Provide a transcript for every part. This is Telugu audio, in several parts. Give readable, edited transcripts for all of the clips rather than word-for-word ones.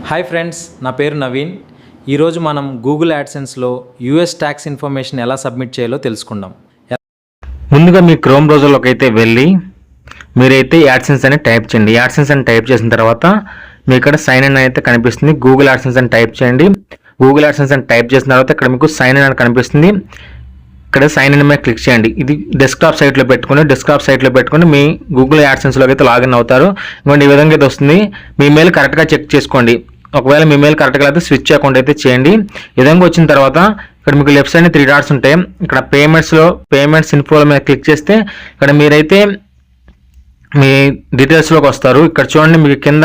హాయ్ ఫ్రెండ్స్, నా పేరు నవీన్. ఈరోజు మనం గూగుల్ యాడ్సెన్స్లో యూఎస్ ట్యాక్స్ ఇన్ఫర్మేషన్ ఎలా సబ్మిట్ చేయాలో తెలుసుకుందాం. ముందుగా మీ క్రోమ్ బ్రౌజర్లోకి అయితే వెళ్ళి మీరైతే యాడ్సెన్స్ అని టైప్ చేయండి. యాడ్సెన్స్ అని టైప్ చేసిన తర్వాత మీ ఇక్కడ సైన్ ఇన్ అయితే కనిపిస్తుంది. గూగుల్ యాడ్సెన్స్ అని టైప్ చేయండి. గూగుల్ యాడ్సెన్స్ అని టైప్ చేసిన తర్వాత ఇక్కడ మీకు సైన్ ఇన్ అని కనిపిస్తుంది. ఇక్కడ సైన్ ఇన్ మీద క్లిక్ చేయండి. ఇది డెస్క్టాప్ సైట్లో పెట్టుకుని మీ గూగుల్ యాడ్సెన్స్లోకి అయితే లాగిన్ అవుతారు. ఇంకోటి ఈ విధంగా అయితే వస్తుంది. మీ మెయిల్ కరెక్ట్గా చెక్ చేసుకోండి. ఒకవేళ మీ మెయిల్ కరెక్ట్గా అయితే స్విచ్ అకౌంట్ అయితే చేయండి. ఈ విధంగా వచ్చిన తర్వాత ఇక్కడ మీకు లెఫ్ట్ సైడ్ 3 డాట్స్ ఉంటాయి. ఇక్కడ పేమెంట్స్ ఇన్ఫోలో మీద క్లిక్ చేస్తే ఇక్కడ మీరైతే మీ డీటెయిల్స్లోకి వస్తారు. ఇక్కడ చూడండి, మీకు కింద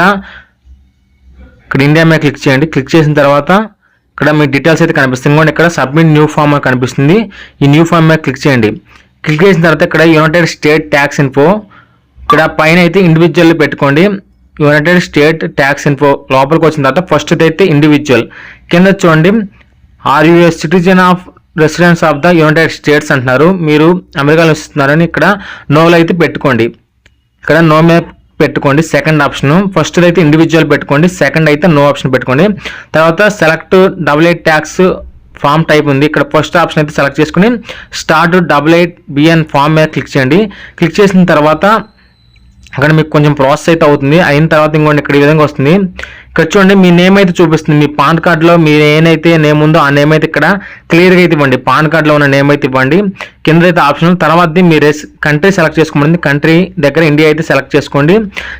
ఇక్కడ ఇండియా మీద క్లిక్ చేయండి. క్లిక్ చేసిన తర్వాత ఇక్కడ మీ డీటెయిల్స్ అయితే కనిపిస్తుంది. ఇంకోటి ఇక్కడ సబ్మిట్ న్యూ ఫామ్ అని కనిపిస్తుంది. ఈ న్యూ ఫామ్ మీద క్లిక్ చేయండి. క్లిక్ చేసిన తర్వాత ఇక్కడ యునైటెడ్ స్టేట్ ట్యాక్స్ ఇన్ఫో, ఇక్కడ పైన అయితే ఇండివిజువల్ పెట్టుకోండి. యునైటెడ్ స్టేట్ ట్యాక్స్ ఇన్ఫో లోపలికి వచ్చిన తర్వాత ఫస్ట్ అయితే ఇండివిజువల్, కింద చూడండి are you a citizen of residence of the United States అంటున్నారు. మీరు అమెరికాలో ఇస్తున్నారని ఇక్కడ నోలో అయితే పెట్టుకోండి. ఇక్కడ నో మీద పెట్టుకోండి. సెకండ్ ఆప్షన్, ఫస్ట్ అయితే ఇండివిజువల్ పెట్టుకోండి, సెకండ్ అయితే నో ఆప్షన్ పెట్టుకోండి. తర్వాత select AA tax form type ఉంది. ఇక్కడ ఫస్ట్ ఆప్షన్ అయితే సెలెక్ట్ చేసుకుని స్టార్ట్ AA ఫామ్ మీద క్లిక్ చేయండి. క్లిక్ చేసిన తర్వాత అక్కడ మీకు కొంచెం ప్రాసెస్ అయితే అవుతుంది. అయిన తర్వాత ఇంకోటి ఇక్కడ ఈ విధంగా వస్తుంది. ఇక్కడ చూడండి, మీ నేమ్ అయితే చూపిస్తుంది. మీ పాన్ కార్డులో మీ ఏదైతే నేమ్ ఉందో ఆ నేమ్ అయితే ఇక్కడ క్లియర్గా అయితే ఇవ్వండి. పాన్ కార్డులో ఉన్న నేమ్ అయితే ఇవ్వండి. కింద అయితే ఆప్షన్, తర్వాత మీ కంట్రీ సెలెక్ట్ చేసుకోండి. కంట్రీ దగ్గర ఇండియా అయితే సెలెక్ట్ చేసుకోండి.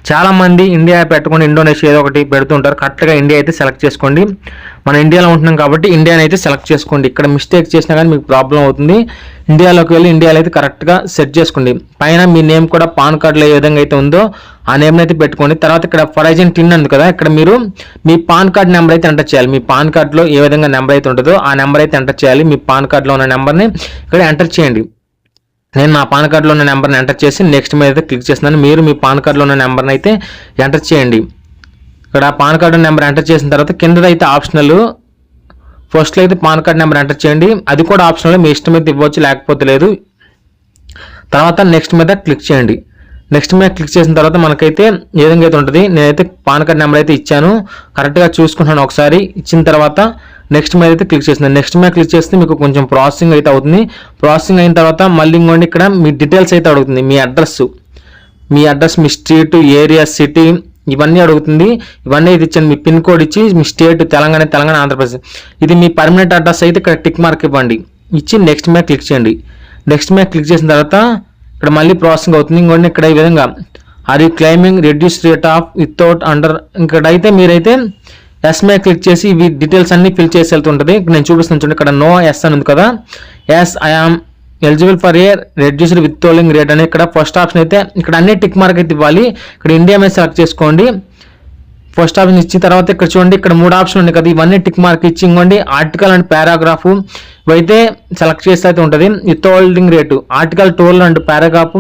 చాలా మంది ఇండియా పెట్టకుండా ఇండోనేషియా ఏదో ఒకటి పెడుతుంటారు. కరెక్ట్గా ఇండియా అయితే సెలెక్ట్ చేసుకోండి. మన ఇండియాలో ఉంటున్నాం కాబట్టి ఇండియాని అయితే సెలెక్ట్ చేసుకోండి. ఇక్కడ మిస్టేక్ చేసినా కానీ మీకు ప్రాబ్లం అవుతుంది. ఇండియాలోకి వెళ్ళి ఇండియాలో అయితే కరెక్ట్గా సెట్ చేసుకోండి. పైన మీ నేమ్ కూడా పాన్ కార్డులో ఏ విధంగా అయితే ఉందో ఆ నేమ్ని అయితే పెట్టుకోండి. తర్వాత ఇక్కడ ఫరైజన్ టిన్ ఉంది కదా, ఇక్కడ మీరు మీ పాన్ కార్డ్ నెంబర్ అయితే ఎంటర్ చేయాలి. మీ పాన్ కార్డులో ఏ విధంగా నెంబర్ అయితే ఉంటుందో ఆ నెంబర్ అయితే ఎంటర్ చేయాలి. మీ పాన్ కార్డులో ఉన్న నెంబర్ని ఇక్కడ ఎంటర్ చేయండి. నేను నా పాన్ కార్డులో ఉన్న నెంబర్ని ఎంటర్ చేసి నెక్స్ట్ మీద అయితే క్లిక్ చేస్తున్నాను. మీరు మీ పాన్ కార్డులో ఉన్న నెంబర్ని అయితే ఎంటర్ చేయండి. ఇక్కడ పాన్ కార్డు నెంబర్ ఎంటర్ చేసిన తర్వాత కిందదైతే ఆప్షనల్, ఫస్ట్లో అయితే పాన్ కార్డ్ నెంబర్ ఎంటర్ చేయండి. అది కూడా ఆప్షనల్, మీ ఇష్టం అయితే ఇవ్వచ్చు, లేకపోతే లేదు. తర్వాత నెక్స్ట్ మీద క్లిక్ చేయండి. నెక్స్ట్ మీద క్లిక్ చేసిన తర్వాత మనకైతే ఏ విధంగా అయితే ఉంటుంది. నేనైతే పాన్ కార్డ్ నెంబర్ అయితే ఇచ్చాను, కరెక్ట్గా చూసుకుంటాను ఒకసారి. ఇచ్చిన తర్వాత నెక్స్ట్ మీద అయితే క్లిక్ చేస్తున్నాను. నెక్స్ట్ మీద క్లిక్ చేస్తే మీకు కొంచెం ప్రాసెసింగ్ అయితే అవుతుంది. ప్రాసెసింగ్ అయిన తర్వాత మళ్ళీ ఇంకోండి ఇక్కడ మీ డీటెయిల్స్ అయితే అడుగుతుంది. మీ అడ్రస్, మీ స్ట్రీట్, ఏరియా, సిటీ ఇవన్నీ అడుగుతుంది. ఇవన్నీ ఇది ఇచ్చాను. మీ పిన్ కోడ్ ఇచ్చి మీ స్టేట్ తెలంగాణ, ఆంధ్రప్రదేశ్, ఇది మీ పర్మనెంట్ అడ్రస్ అయితే ఇక్కడ టిక్ మార్క్ ఇవ్వండి. ఇచ్చి నెక్స్ట్ మీద క్లిక్ చేయండి. నెక్స్ట్ మీద క్లిక్ చేసిన తర్వాత ఇక్కడ మళ్ళీ ప్రాసెసింగ్ అవుతుంది. ఇంకోటి ఇక్కడ ఈ విధంగా are you claiming reduce rate of without under, ఇక్కడైతే మీరైతే ఎస్ మీద క్లిక్ చేసి ఇవి డీటెయిల్స్ అన్ని ఫిల్ చేసి వెళ్తుంటుంది. ఇక్కడ నేను చూపిస్తాను చూడండి, ఇక్కడ నో ఎస్ అని ఉంది కదా, yes I am eligible for a reduced withholding rate అని ఇక్కడ ఫస్ట్ ఆప్షన్ అయితే ఇక్కడ అన్ని టిక్ మార్క్ అయితే ఇవ్వాలి. ఇక్కడ ఇండియా మీద సెలెక్ట్ చేసుకోండి. ఫస్ట్ ఆప్షన్ ఇచ్చిన తర్వాత ఇక్కడ చూడండి, ఇక్కడ 3 ఆప్షన్ ఉంది కదా, ఇవన్నీ టిక్ మార్క్ ఇచ్చి ఇంకోండి ఆర్టికల్ అండ్ పారాగ్రాఫ్ ఇవైతే సెలెక్ట్ చేస్తే అయితే ఉంటుంది. Withholding rate article 12 and paragraph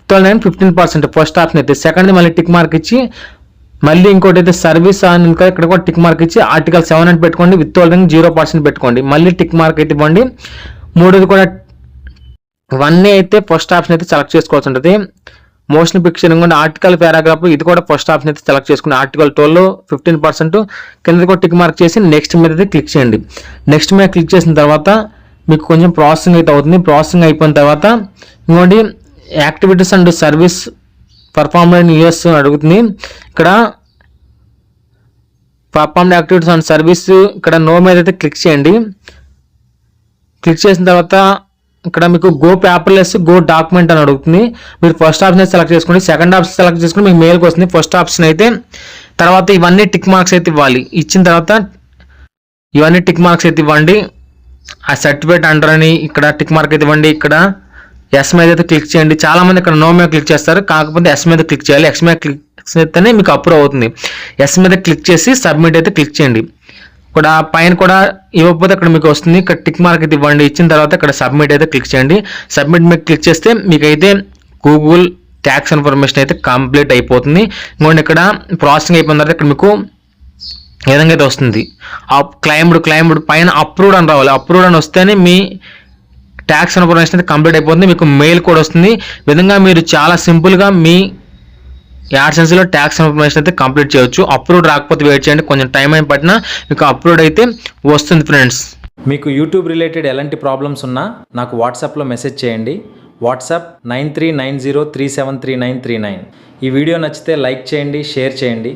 withholding 15% first option అయితే. సెకండ్ మళ్ళీ టిక్ మార్క్ ఇచ్చి మళ్ళీ ఇంకోటి అయితే సర్వీస్ అని ఇంకా ఇక్కడ కూడా టిక్ మార్క్ ఇచ్చి ఆర్టికల్ 7 అని పెట్టుకోండి. విత్హోల్డింగ్ 0% పెట్టుకోండి. మళ్ళీ టిక్ మార్క్ అయితే ఇవ్వండి. మూడోది కూడా ఇవన్నీ అయితే ఫస్ట్ ఆప్షన్ అయితే సెలెక్ట్ చేసుకోవాల్సి ఉంటుంది. మోషన్ పిక్చర్ ఇంకోటి ఆర్టికల్ పారాగ్రాఫ్ ఇది కూడా ఫస్ట్ ఆప్షన్ అయితే సెలెక్ట్ చేసుకుని ఆర్టికల్ 12 15% కింద కూడా టిక్ మార్క్ చేసి నెక్స్ట్ మీద అయితే క్లిక్ చేయండి. నెక్స్ట్ మీద క్లిక్ చేసిన తర్వాత మీకు కొంచెం ప్రాసెసింగ్ అయితే అవుతుంది. ప్రాసెసింగ్ అయిపోయిన తర్వాత ఇంకోటి activities and service performance US అడుగుతుంది. ఇక్కడ పర్ఫార్మ్డ్ యాక్టివిటీస్ అండ్ సర్వీస్ ఇక్కడ నో మీద అయితే క్లిక్ చేయండి. క్లిక్ చేసిన తర్వాత ఇక్కడ మీకు గో పేపర్లెస్, గో డాక్యుమెంట్ అని అడుగుతుంది. మీరు ఫస్ట్ ఆప్షన్ అయితే సెలెక్ట్ చేసుకోండి. సెకండ్ ఆప్షన్ సెలెక్ట్ చేసుకుని మీకు మెయిల్కి వస్తుంది. ఫస్ట్ ఆప్షన్ అయితే తర్వాత ఇవన్నీ టిక్ మార్క్స్ అయితే ఇవ్వాలి. ఇచ్చిన తర్వాత ఇవన్నీ టిక్ మార్క్స్ అయితే ఇవ్వండి. ఆ సర్టిఫికేట్ అండర్ అని ఇక్కడ టిక్ మార్క్ అయితే ఇవ్వండి. ఇక్కడ ఎస్ మీద అయితే క్లిక్ చేయండి. చాలా మంది ఇక్కడ నో మీద క్లిక్ చేస్తారు, కాకపోతే ఎస్ మీద క్లిక్ చేయాలి. ఎక్స్ మీద క్లిక్ చేస్తేనే మీకు అప్రూవ్ అవుతుంది. ఎస్ మీద క్లిక్ చేసి సబ్మిట్ అయితే క్లిక్ చేయండి. ఇక్కడ పైన కూడా ఇవ్వకపోతే ఇక్కడ మీకు వస్తుంది. ఇక్కడ టిక్ మార్క్ అయితే ఇవ్వండి. ఇచ్చిన తర్వాత ఇక్కడ సబ్మిట్ అయితే క్లిక్ చేయండి. సబ్మిట్ మీద క్లిక్ చేస్తే మీకైతే గూగుల్ ట్యాక్స్ ఇన్ఫర్మేషన్ అయితే కంప్లీట్ అయిపోతుంది. ఇంకోటి ఇక్కడ ప్రాసెసింగ్ అయిపోయిన తర్వాత ఇక్కడ మీకు ఏ విధంగా అయితే వస్తుంది, క్లైమ్డ్ పైన అప్రూవ్డ్ అని రావాలి. అప్రూవ్డ్ అని వస్తేనే మీ ట్యాక్స్ ఇన్ఫర్మేషన్ అయితే కంప్లీట్ అయిపోతుంది. మీకు మెయిల్ కూడా వస్తుంది. ఈ విధంగా మీరు చాలా సింపుల్గా మీ యాడ్సెన్స్లో ట్యాక్స్ ఇన్ఫర్మేషన్ అయితే కంప్లీట్ చేయొచ్చు. అప్లోడ్ రాకపోతే వెయిట్ చేయండి, కొంచెం టైం అయిన పట్టినా మీకు అప్లోడ్ అయితే వస్తుంది ఫ్రెండ్స్. మీకు యూట్యూబ్ రిలేటెడ్ ఎలాంటి ప్రాబ్లమ్స్ ఉన్నా నాకు వాట్సాప్లో మెసేజ్ చేయండి. వాట్సాప్ 9390373939. ఈ వీడియో నచ్చితే లైక్ చేయండి, షేర్ చేయండి.